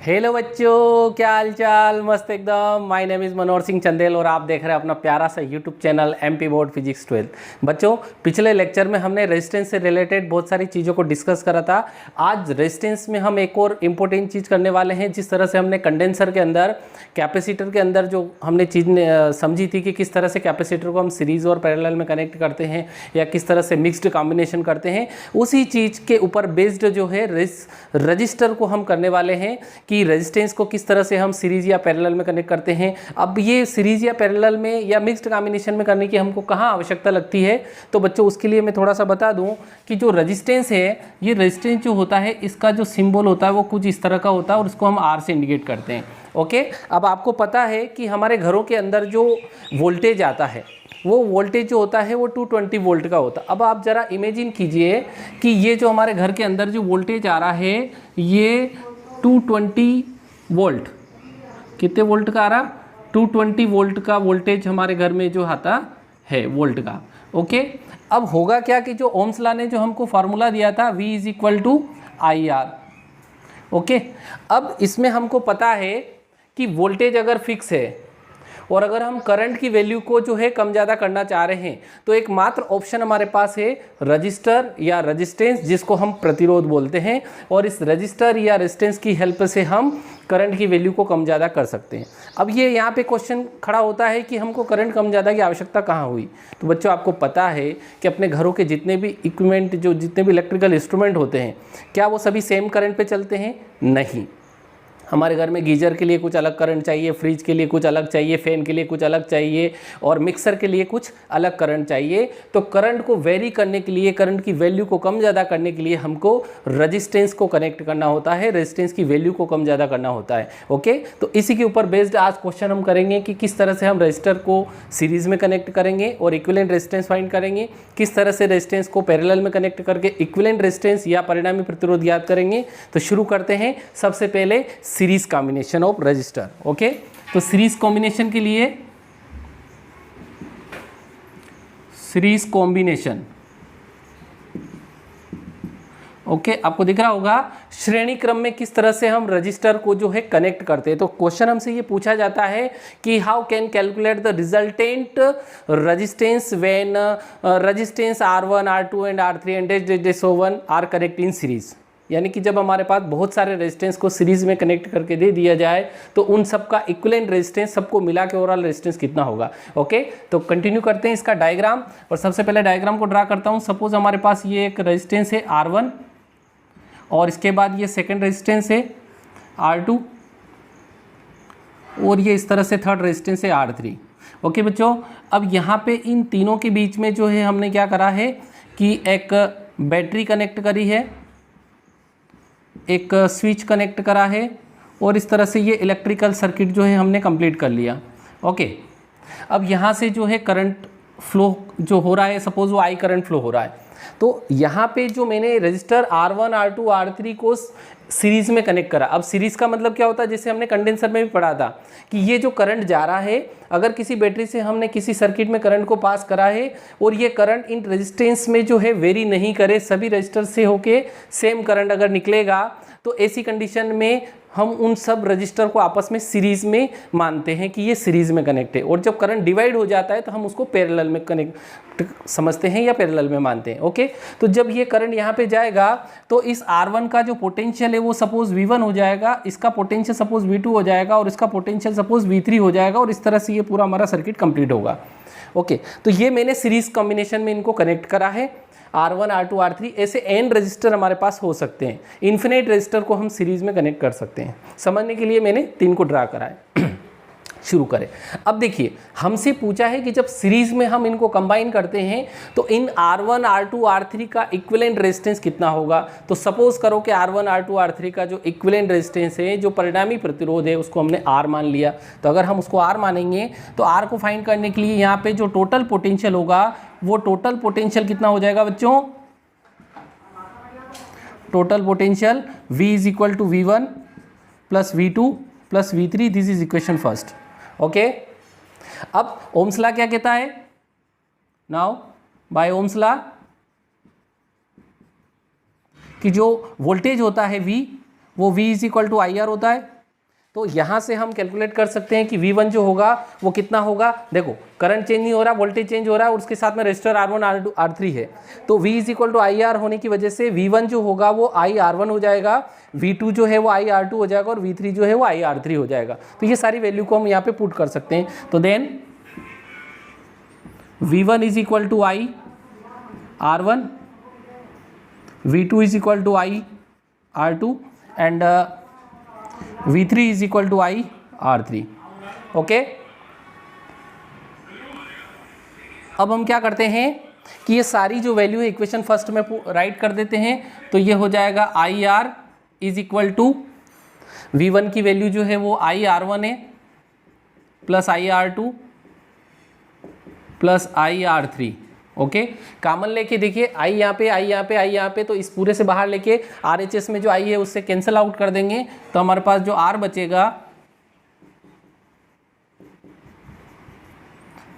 Hello बच्चों, क्या हाल चाल। मस्त एकदम। My name is Manohar Singh Chandel और आप देख रहे हैं अपना प्यारा सा YouTube channel MP board physics 12। बच्चों, पिछले लेक्चर में हमने रेजिस्टेंस से रिलेटेड बहुत सारी चीज़ों को डिस्कस करा था। आज रेजिस्टेंस में हम एक और इम्पोर्टेंट चीज़ करने वाले हैं। जिस तरह से हमने कंडेंसर के अंदर, कैपेसिटर के अंदर जो हमने चीज़ समझी थी कि किस तरह से कैपेसिटर को हम सीरीज़ और पैरेलल में कनेक्ट करते हैं या किस तरह से मिक्स्ड कॉम्बिनेशन करते हैं, उसी चीज़ के ऊपर बेस्ड जो है रजिस्टर को हम करने वाले हैं कि रेजिस्टेंस को किस तरह से हम सीरीज या पैरेलल में कनेक्ट करते हैं। अब ये सीरीज या पैरेलल में या मिक्स्ड कॉम्बिनेशन में करने की हमको कहाँ आवश्यकता लगती है, तो बच्चों उसके लिए मैं थोड़ा सा बता दूं कि जो रेजिस्टेंस है, ये रेजिस्टेंस जो होता है इसका जो सिंबल होता है वो कुछ इस तरह का होता है और इसको हम आर से इंडिकेट करते हैं। ओके, अब आपको पता है कि हमारे घरों के अंदर जो वोल्टेज आता है वो वोल्टेज जो होता है वो 220 वोल्ट का होता है। अब आप ज़रा इमेजिन कीजिए कि ये जो हमारे घर के अंदर जो वोल्टेज आ रहा है ये 220 वोल्ट, कितने वोल्ट का आ रहा, 220 वोल्ट का वोल्टेज हमारे घर में जो आता है वोल्ट का। ओके, अब होगा क्या कि जो ओम्स लॉ ने जो हमको फार्मूला दिया था V is equal to I R. Okay, अब इसमें हमको पता है कि वोल्टेज अगर फिक्स है और अगर हम करंट की वैल्यू को जो है कम ज़्यादा करना चाह रहे हैं तो एक मात्र ऑप्शन हमारे पास है रजिस्टर या रेजिस्टेंस, जिसको हम प्रतिरोध बोलते हैं। और इस रजिस्टर या रेजिस्टेंस की हेल्प से हम करंट की वैल्यू को कम ज़्यादा कर सकते हैं। अब ये यहाँ पे क्वेश्चन खड़ा होता है कि हमको करंट कम ज़्यादा की आवश्यकता कहाँ हुई। तो बच्चों, आपको पता है कि अपने घरों के जितने भी इक्विपमेंट, जो जितने भी इलेक्ट्रिकल इंस्ट्रूमेंट होते हैं, क्या वो सभी सेम करंट पे चलते हैं? नहीं। हमारे घर में गीजर के लिए कुछ अलग करंट चाहिए, फ्रिज के लिए कुछ अलग चाहिए, फ़ैन के लिए कुछ अलग चाहिए और मिक्सर के लिए कुछ अलग करंट चाहिए। तो करंट को वेरी करने के लिए, करंट की वैल्यू को कम ज़्यादा करने के लिए हमको रेजिस्टेंस को कनेक्ट करना होता है, रेजिस्टेंस की वैल्यू को कम ज़्यादा करना होता है। ओके, तो इसी के ऊपर बेस्ड आज क्वेश्चन हम करेंगे कि किस तरह से हम रजिस्टर को सीरीज़ में कनेक्ट करेंगे और इक्विवेलेंट रेजिस्टेंस फाइंड करेंगे, किस तरह से रेजिस्टेंस को पैरेलल में कनेक्ट करके इक्विवेलेंट रेजिस्टेंस या परिणामी प्रतिरोध याद करेंगे। तो शुरू करते हैं। सबसे पहले series combination of register. Okay, तो सीरीज कॉम्बिनेशन के लिए सीरीज कॉम्बिनेशन, ओके, आपको दिख रहा होगा श्रेणी क्रम में किस तरह से हम रजिस्टर को जो है कनेक्ट करते हैं। तो क्वेश्चन हमसे ये पूछा जाता है कि how can calculate the resultant resistance when resistance R1 R2 and R3 and so on are connect in series. यानी कि जब हमारे पास बहुत सारे रेजिस्टेंस को सीरीज में कनेक्ट करके दे दिया जाए तो उन सब का इक्विवेलेंट रेजिस्टेंस, सबको मिला के ओवरऑल रेजिस्टेंस कितना होगा। ओके, तो कंटिन्यू करते हैं इसका डायग्राम। और सबसे पहले डायग्राम को ड्रा करता हूं। सपोज हमारे पास ये एक रेजिस्टेंस है R1 और इसके बाद ये सेकेंड रेजिस्टेंस है R2 और ये इस तरह से थर्ड रेजिस्टेंस है R3। ओके बच्चों, अब यहाँ पे इन तीनों के बीच में जो है हमने क्या करा है कि एक बैटरी कनेक्ट करी है, एक स्विच कनेक्ट करा है और इस तरह से ये इलेक्ट्रिकल सर्किट जो है हमने कंप्लीट कर लिया। ओके, अब यहाँ से जो है करंट फ्लो जो हो रहा है, सपोज वो आई करंट फ्लो हो रहा है, तो यहाँ पे जो मैंने रजिस्टर R1 R2 R3 को सीरीज में कनेक्ट करा। अब सीरीज का मतलब क्या होता है, जैसे हमने कंडेंसर में भी पढ़ा था कि ये जो करंट जा रहा है, अगर किसी बैटरी से हमने किसी सर्किट में करंट को पास करा है और ये करंट इन रेजिस्टेंस में जो है वेरी नहीं करे, सभी रजिस्टर से होके सेम करंट अगर निकलेगा, तो ऐसी कंडीशन में हम उन सब रजिस्टर को आपस में सीरीज में मानते हैं कि ये सीरीज में कनेक्ट है। और जब करंट डिवाइड हो जाता है तो हम उसको पैरेलल में कनेक्ट समझते हैं या पैरेलल में मानते हैं। ओके, तो जब ये करंट यहाँ पे जाएगा तो इस R1 का जो पोटेंशियल है वो सपोज V1 हो जाएगा, इसका पोटेंशियल सपोज V2 हो जाएगा और इसका पोटेंशियल सपोज V3 हो जाएगा और इस तरह से ये पूरा हमारा सर्किट कंप्लीट होगा। ओके, तो ये मैंने सीरीज कॉम्बिनेशन में इनको कनेक्ट करा है। R1 R2 R3 ऐसे n रजिस्टर हमारे पास हो सकते हैं। इन्फिनिट रजिस्टर को हम सीरीज में कनेक्ट कर सकते हैं। समझने के लिए मैंने 3 को ड्रा करा है। शुरू करें। अब देखिए, हमसे पूछा है कि जब सीरीज में हम इनको कंबाइन करते हैं तो इन R1 R2 R3 का इक्विवेलेंट रेजिस्टेंस कितना होगा। तो सपोज करो कि R1 R2 R3 का जो इक्विवेलेंट रेजिस्टेंस है, जो परिणामी प्रतिरोध है, उसको हमने R मान लिया। तो अगर हम उसको R मानेंगे तो R को फाइंड करने के लिए यहाँ पे जो टोटल पोटेंशियल होगा, वो टोटल पोटेंशियल कितना हो जाएगा बच्चों, total potential V is equal to V1 plus V2 plus V3। This is equation first. Okay, अब ओम्स लॉ क्या कहता है, नाउ बाय ओम्स लॉ कि जो वोल्टेज होता है V, वो V is equal to I R होता है। तो यहाँ से हम कैलकुलेट कर सकते हैं कि V1 जो होगा वो कितना होगा। देखो करंट चेंज नहीं हो रहा, वोल्टेज चेंज हो रहा है और उसके साथ में रेजिस्टर R1 R2 R3 है। तो V is equal to IR होने की वजह से V1 जो होगा वो IR1 हो जाएगा, V2 जो है वो IR2 हो जाएगा और V3 जो है वो IR3 हो जाएगा। तो ये सारी वैल्यू को हम यहाँ पे पुट कर सकते हैं। तो then V1 is equal to IR1, V2 is equal to IR2 and V3 is equal to IR3। Okay, अब हम क्या करते हैं कि ये सारी जो वैल्यू है इक्वेशन फर्स्ट में राइट कर देते हैं। तो ये हो जाएगा IR is equal to V1 की वैल्यू जो है वो IR1 है plus IR2 plus IR3। Okay, common लेके देखिए I यहाँ पे, I यहाँ पे, I यहाँ पे, तो इस पूरे से बाहर लेके RHS में जो I है उससे कैंसिल आउट कर देंगे। तो हमारे पास जो R बचेगा,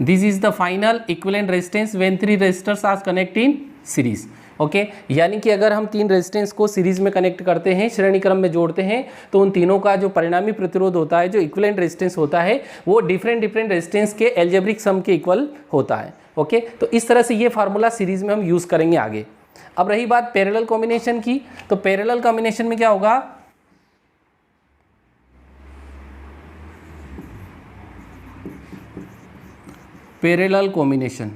this is the final equivalent resistance when 3 resistors are connect in series. Okay, यानी कि अगर हम 3 रेजिस्टेंस को सीरीज में कनेक्ट करते हैं, श्रेणी क्रम में जोड़ते हैं, तो उन तीनों का जो परिणामी प्रतिरोध होता है, जो इक्विवेलेंट रेजिस्टेंस होता है, वो डिफरेंट रेजिस्टेंस के एल्जेब्रिक सम के इक्वल होता है। ओके, तो इस तरह से ये फार्मूला सीरीज में हम यूज करेंगे आगे। अब रही बात पैरेलल कॉम्बिनेशन की, तो पैरेलल कॉम्बिनेशन में क्या होगा, पैरेलल कॉम्बिनेशन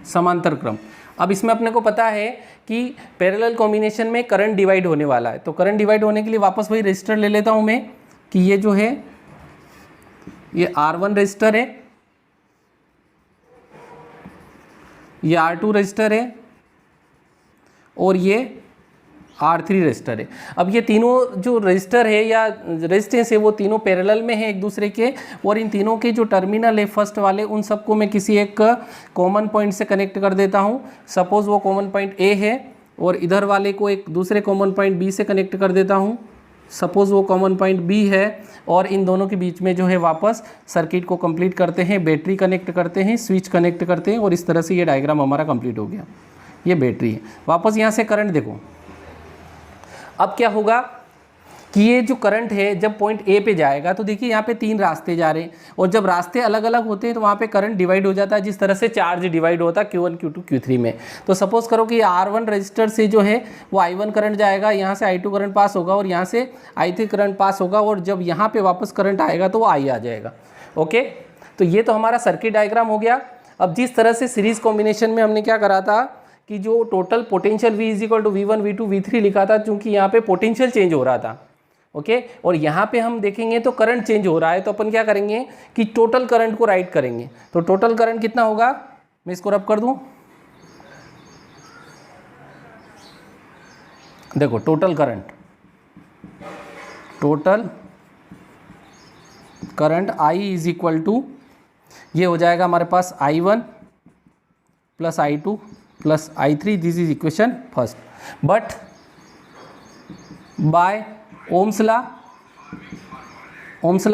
समांतर क्रम। अब इसमें अपने को पता है कि पैरेलल कॉम्बिनेशन में करंट डिवाइड होने वाला है। तो करंट डिवाइड होने के लिए वापस वही रजिस्टर ले लेता हूं मैं कि ये जो है ये R1 रजिस्टर है, ये R2 रजिस्टर है और ये R3 रजिस्टर है। अब ये तीनों जो रजिस्टर है या रेजिस्टेंस है वो तीनों पैरेलल में है एक दूसरे के, और इन तीनों के जो टर्मिनल है फर्स्ट वाले उन सबको मैं किसी एक कॉमन पॉइंट से कनेक्ट कर देता हूँ। सपोज वो कॉमन पॉइंट A है और इधर वाले को एक दूसरे कॉमन पॉइंट B से कनेक्ट कर देता हूँ। सपोज वो कॉमन पॉइंट B है और इन दोनों के बीच में जो है वापस सर्किट को कंप्लीट करते हैं, बैटरी कनेक्ट करते हैं, स्विच कनेक्ट करते हैं और इस तरह से ये डायग्राम हमारा कंप्लीट हो गया। ये बैटरी है। वापस यहाँ से करंट देखो, अब क्या होगा कि ये जो करंट है जब पॉइंट A पे जाएगा तो देखिए यहाँ पे 3 रास्ते जा रहे हैं, और जब रास्ते अलग अलग होते हैं तो वहाँ पे करंट डिवाइड हो जाता है, जिस तरह से चार्ज डिवाइड होता है Q1 Q2 Q3 में। तो सपोज करो कि R1 रजिस्टर से जो है वो I1 करंट जाएगा, यहाँ से I2 करंट पास होगा और यहाँ से I3 करंट पास होगा, और जब यहाँ पर वापस करंट आएगा तो वो I आ जाएगा। ओके, तो ये तो हमारा सर्किट डायग्राम हो गया। अब जिस तरह से सीरीज कॉम्बिनेशन में हमने क्या करा था कि जो total potential V is equal to V1 V2 V3 लिखा था, क्योंकि यहाँ पे पोटेंशियल चेंज हो रहा था। ओके, और यहाँ पे हम देखेंगे तो करंट चेंज हो रहा है, तो अपन क्या करेंगे कि टोटल करंट को राइट करेंगे। तो टोटल करंट कितना होगा, मैं इसको रब कर दूं, देखो total current I is equal to, ये हो जाएगा हमारे पास I1 प्लस I2 प्लस I3, this is equation first. But by Ohm's law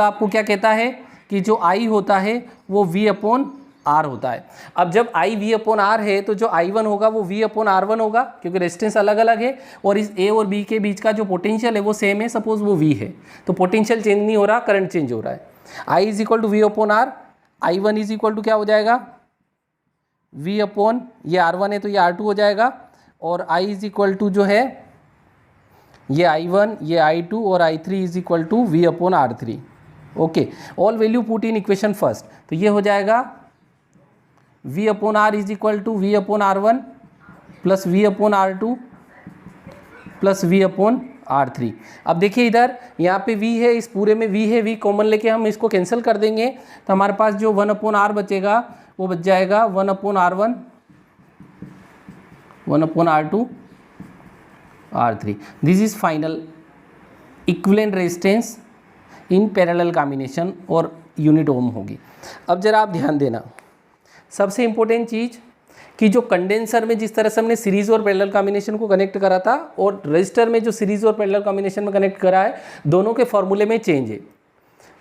आपको क्या कहता है कि जो I होता है वो V अपॉन R होता है। अब जब I V अपॉन R है तो जो I1 होगा वो V अपॉन R1 होगा, क्योंकि रेजिस्टेंस अलग अलग है, और इस A और B के बीच का जो पोटेंशियल है वो सेम है। सपोज वो V है तो पोटेंशियल चेंज नहीं हो रहा, करंट चेंज हो रहा है। I is equal to V upon R, I1 is equal to क्या हो जाएगा, V अपॉन ये R1 है तो ये R2 हो जाएगा, और I इज इक्वल टू जो है ये I1, ये I2 और I3 is equal to V upon R3। Okay, all value put in equation first. तो ये हो जाएगा V upon R is equal to V upon R1 plus V upon R2 plus V upon R3। अब देखिए इधर यहाँ पे V है, इस पूरे में V है, V कॉमन लेके हम इसको कैंसिल कर देंगे, तो हमारे पास जो 1 अपॉन R बचेगा वो बच जाएगा 1 upon R1, 1 upon R2, R3। This is final equivalent resistance in parallel combination, और यूनिट ओम होगी। अब जरा आप ध्यान देना, सबसे इंपॉर्टेंट चीज़ कि जो कंडेंसर में जिस तरह से हमने सीरीज और पैरेलल कॉम्बिनेशन को कनेक्ट करा था, और रजिस्टर में जो सीरीज और पैरेलल कॉम्बिनेशन में कनेक्ट करा है, दोनों के फॉर्मूले में चेंज है।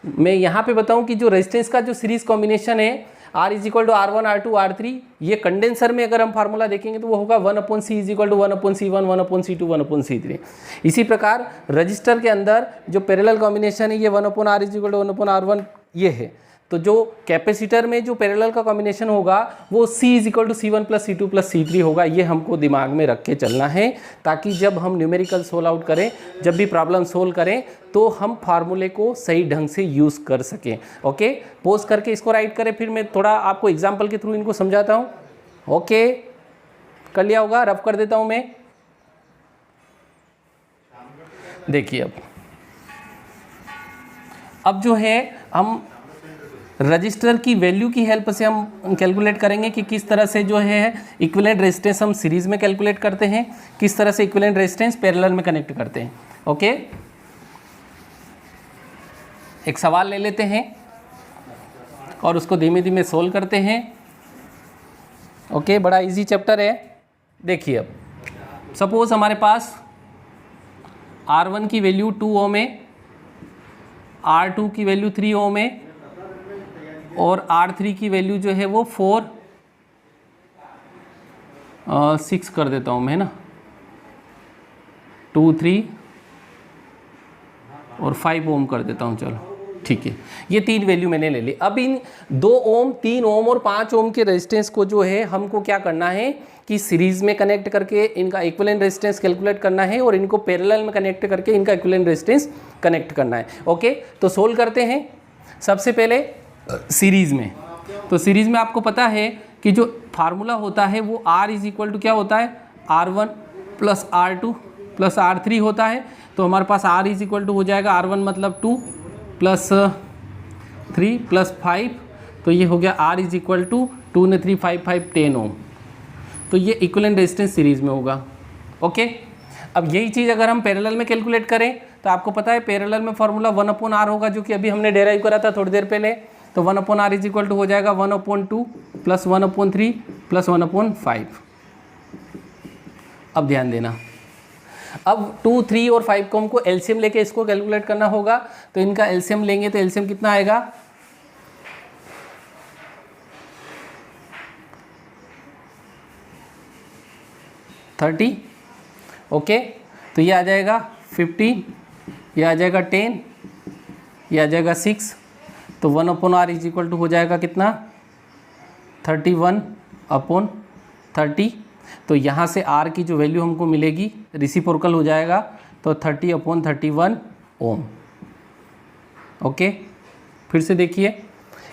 मैं यहाँ पे बताऊँ कि जो रेजिस्टेंस का जो सीरीज कॉम्बिनेशन है, R is equal to R1 R2 R3, ये कंडेंसर में अगर हम फार्मूला देखेंगे तो वो होगा 1/C is equal to 1/C1 1/C2 1/C3। इसी प्रकार रजिस्टर के अंदर जो पैरेलल कॉम्बिनेशन है ये 1/R is equal to 1/R1 ये है। तो जो कैपेसिटर में जो पैरेलल का कॉम्बिनेशन होगा वो C is equal to C1 plus C2 plus C3 होगा। ये हमको दिमाग में रख के चलना है ताकि जब हम न्यूमेरिकल सोल्व आउट करें, जब भी प्रॉब्लम सोल्व करें तो हम फार्मूले को सही ढंग से यूज़ कर सकें। ओके, पोज करके इसको राइट करें, फिर मैं थोड़ा आपको एग्जाम्पल के थ्रू इनको समझाता हूँ। ओके, कर लिया होगा, रफ कर देता हूँ मैं। देखिए अब जो है हम रजिस्टर की वैल्यू की हेल्प से हम कैलकुलेट करेंगे कि किस तरह से जो है इक्विवेलेंट रेजिस्टेंस हम सीरीज में कैलकुलेट करते हैं, किस तरह से इक्विवेलेंट रेजिस्टेंस पैरेलल में कनेक्ट करते हैं। ओके, एक सवाल ले लेते हैं और उसको धीमे धीमे सोल्व करते हैं। ओके, बड़ा इजी चैप्टर है। देखिए अब सपोज हमारे पास R1 की वैल्यू 2 ओम है, R2 की वैल्यू 3 ओम है और R3 की वैल्यू जो है वो 6 कर देता हूँ मैं ना, 2 3 और 5 ओम कर देता हूँ। चलो ठीक है, ये 3 वैल्यू मैंने ले ली। अब इन 2 ओम 3 ओम और 5 ओम के रेजिस्टेंस को जो है हमको क्या करना है कि सीरीज में कनेक्ट करके इनका इक्विवेलेंट रेजिस्टेंस कैलकुलेट करना है और इनको पैरेलल में कनेक्ट करके इनका इक्विवेलेंट रेजिस्टेंस कनेक्ट करना है। ओके, तो सोल्व करते हैं। सबसे पहले सीरीज में, तो सीरीज में आपको पता है कि जो फार्मूला होता है वो R इज इक्वल टू क्या होता है, R1 plus R2 plus R3 होता है। तो हमारे पास R इज इक्वल टू हो जाएगा R1 मतलब 2 प्लस 3 प्लस 5, तो ये हो गया R इज इक्वल टू 2 ने 3 5 5 10 ओम। तो ये इक्विवेलेंट रेजिस्टेंस सीरीज में होगा। ओके, अब यही चीज़ अगर हम पैरेलल में कैलकुलेट करें तो आपको पता है पैरेलल में फार्मूला 1/R होगा, जो कि अभी हमने डेराइव करा था थोड़ी देर पहले। तो 1/R इज इक्वल टू हो जाएगा 1/2 प्लस 1/3 प्लस 1/5। अब ध्यान देना, अब 2 3 और 5 को हमको एलसीएम लेके इसको कैलकुलेट करना होगा। तो इनका एलसीएम लेंगे तो एलसीएम कितना आएगा, 30। ओके, तो ये आ जाएगा 50, ये आ जाएगा 10, ये आ जाएगा 6। तो 1/R इज इक्वल टू हो जाएगा कितना, 31/30। तो यहाँ से R की जो वैल्यू हमको मिलेगी रिसिप्रोकल हो जाएगा, तो 30/31 ओम। ओके, फिर से देखिए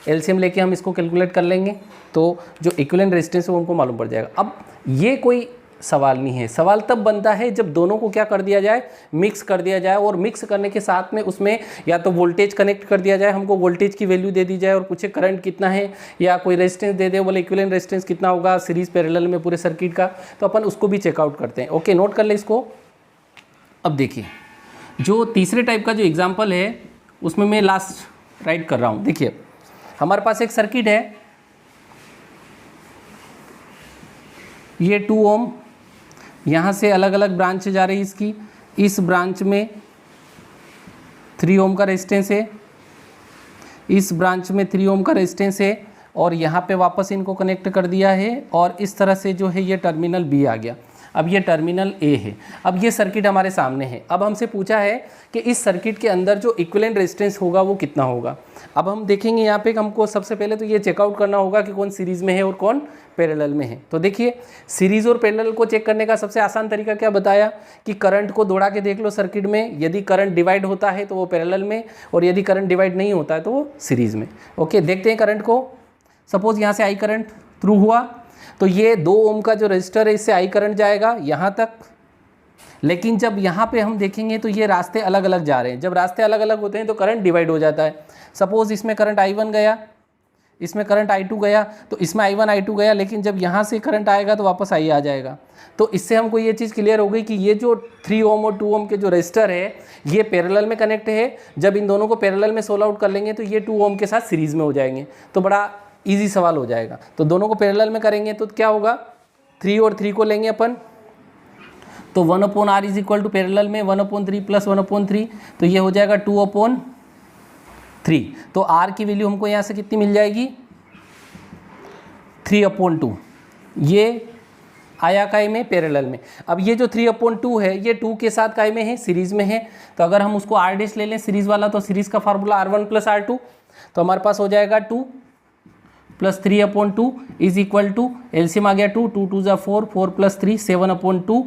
एलसीएम लेके हम इसको कैलकुलेट कर लेंगे तो जो इक्विवेलेंट रेजिस्टेंस है वो हमको मालूम पड़ जाएगा। अब ये कोई सवाल नहीं है, सवाल तब बनता है जब दोनों को क्या कर दिया जाए, मिक्स कर दिया जाए, और मिक्स करने के साथ में उसमें या तो वोल्टेज कनेक्ट कर दिया जाए, हमको वोल्टेज की वैल्यू दे दी जाए और पूछे करंट कितना है, या कोई रेजिस्टेंस दे दे, बोले इक्विवेलेंट रेजिस्टेंस कितना होगा सीरीज पैरेलल में पूरे सर्किट का, तो अपन उसको भी चेकआउट करते हैं। ओके, नोट कर ले इसको। अब देखिए जो तीसरे टाइप का जो एग्जाम्पल है उसमें मैं लास्ट राइट कर रहा हूँ। देखिए हमारे पास एक सर्किट है, ये 2 ओम, यहाँ से अलग अलग ब्रांच जा रही है इसकी, इस ब्रांच में 3 ओम का रेजिस्टेंस है, इस ब्रांच में 3 ओम का रेजिस्टेंस है, और यहाँ पे वापस इनको कनेक्ट कर दिया है, और इस तरह से जो है ये टर्मिनल बी आ गया। अब ये टर्मिनल ए है। अब ये सर्किट हमारे सामने है। अब हमसे पूछा है कि इस सर्किट के अंदर जो इक्विवेलेंट रेजिस्टेंस होगा वो कितना होगा। अब हम देखेंगे यहाँ पे हमको सबसे पहले तो ये चेकआउट करना होगा कि कौन सीरीज़ में है और कौन पैरेलल में है। तो देखिए सीरीज़ और पैरेलल को चेक करने का सबसे आसान तरीका क्या बताया कि करंट को दौड़ा के देख लो सर्किट में, यदि करंट डिवाइड होता है तो वो पैरेलल में, और यदि करंट डिवाइड नहीं होता है तो वो सीरीज़ में। ओके, देखते हैं करंट को। सपोज यहाँ से आई करंट थ्रू हुआ, तो ये 2 ओम का जो रजिस्टर है इससे आई करंट जाएगा यहाँ तक, लेकिन जब यहाँ पे हम देखेंगे तो ये रास्ते अलग अलग जा रहे हैं। जब रास्ते अलग अलग होते हैं तो करंट डिवाइड हो जाता है। सपोज इसमें करंट I1 गया, इसमें करंट I2 गया, तो इसमें I1 I2 गया, लेकिन जब यहाँ से करंट आएगा तो वापस I आ जाएगा। तो इससे हमको ये चीज़ क्लियर हो गई कि ये जो 3 ओम और 2 ओम के जो रजिस्टर है ये पैरेलल में कनेक्ट है। जब इन दोनों को पैरेलल में सोल्व आउट कर लेंगे तो ये 2 ओम के साथ सीरीज़ में हो जाएंगे। तो बड़ा इजी सवाल हो जाएगा। तो दोनों को पैरेलल में करेंगे तो क्या होगा, 3 और 3 को लेंगे अपन, तो 1/R is equal to parallel में 1/3 प्लस 1/3, तो ये हो जाएगा 2/3। तो R की वैल्यू हमको यहाँ से कितनी मिल जाएगी, 3/2 ये आया काय में, पैरेलल में। अब ये जो 3/2 है ये 2 के साथ काय में है, सीरीज में है। तो अगर हम उसको R डैश ले लें सीरीज वाला, तो सीरीज का फार्मूला R1 + R2, तो हमारे पास हो जाएगा 2 + 3/2 इज इक्वल टू, एलसीएम आ गया 2, 2 2 = 4, 4 + 3 7/2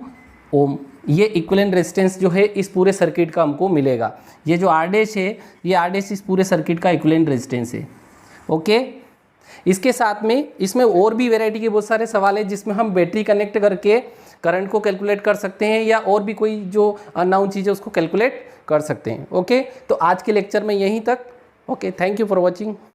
ओम। ये इक्विवेलेंट रेजिस्टेंस जो है इस पूरे सर्किट का हमको मिलेगा। ये जो R डैश है, ये R डैश इस पूरे सर्किट का इक्विवेलेंट रेजिस्टेंस है। ओके, इसके साथ में इसमें और भी वैरायटी के बहुत सारे सवाल है जिसमें हम बैटरी कनेक्ट करके करंट को कैलकुलेट कर सकते हैं, या और भी कोई जो अननोन चीज़ है उसको कैलकुलेट कर सकते हैं। ओके, तो आज के लेक्चर में यहीं तक। Okay, thank you for watching.